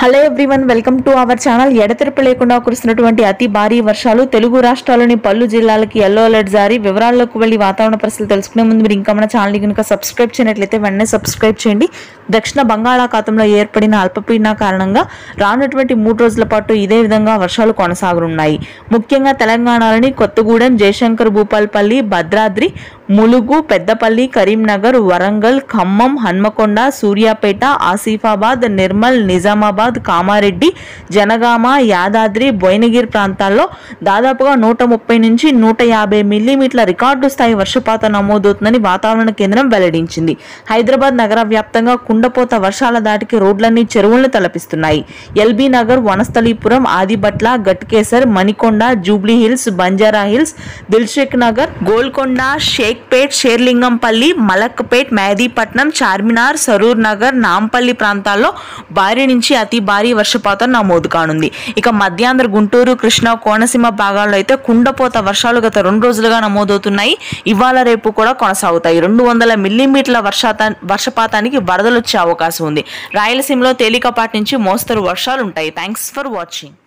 Hello everyone, welcome to our channel. ఎడతెరిపి లేకుండా కురుస్తున్నటువంటి అతి భారీ వర్షాలు తెలుగు రాష్ట్రాల్లోని పలు జిల్లాలకి ఎల్లో అలర్ట్ జారీ. వివరాల్లోకి వెళ్లి వాతావరణ పరిస్థితులు తెలుసుకునే ముందు మీరు ఇంకా మన ఛానల్ కనుక సబ్స్క్రైబ్ చేయనట్లయితే వెంటనే సబ్స్క్రైబ్ చేయండి. దక్షిణ బంగాళాఖాతంలో ఏర్పడిన అల్పపీడన కారణంగా రానున్నటువంటి 3 రోజుల పాటు ఇదే విధంగా వర్షాలు కొనసాగనున్నాయి. ముఖ్యంగా తెలంగాణలోని కొత్తగూడెం, జయశంకర్ భూపాల్పల్లి, భద్రాద్రి, ములుగు, పెద్దపల్లి, కరీంనగర్, వరంగల్, ఖమ్మం, హన్మకొండ, సూర్యాపేట, ఆసిఫాబాద్, నిర్మల్, నిజామాబాద్, కామారెడ్డి, జనగామ, యాదాద్రి, భువనగిరి ప్రాంతాల్లో దాదాపుగా 130 నుంచి 150 మిల్లీమీటర్ల రికార్డు స్థాయి వర్షపాతం నమోదవుతుందని వాతావరణ కేంద్రం వెల్లడించింది. హైదరాబాద్ నగర వ్యాప్తంగా కుండపోత వర్షాల దాటికి రోడ్లన్నీ చెరువులను తలపిస్తున్నాయి. ఎల్బీ నగర్, వనస్థలీపురం, ఆదిబట్ల, గట్కేసర్, మణికొండ, జూబ్లీ హిల్స్, బంజారా హిల్స్, దిల్షుక్ నగర్, గోల్కొండ, షేక్పేట్, షేర్లింగంపల్లి, మలక్పేట్, మెహదీపట్నం, చార్మినార్, సరూర్ నగర్, నాంపల్లి ప్రాంతాల్లో భారీ నుంచి అతి భారీ వర్షపాతం నమోదు కానుంది. ఇక మధ్యాంధ్ర, గుంటూరు, కృష్ణా, కోనసీమ భాగాల్లో అయితే కుండపోత వర్షాలు గత 2 రోజులుగా నమోదవుతున్నాయి. ఇవాళ రేపు కూడా కొనసాగుతాయి. 200 మిల్లీమీటర్ల వర్షపాతానికి వరదలు వచ్చే అవకాశం ఉంది. రాయలసీమలో తేలికపాటి నుంచి మోస్తరు వర్షాలు ఉంటాయి. Thanks for watching.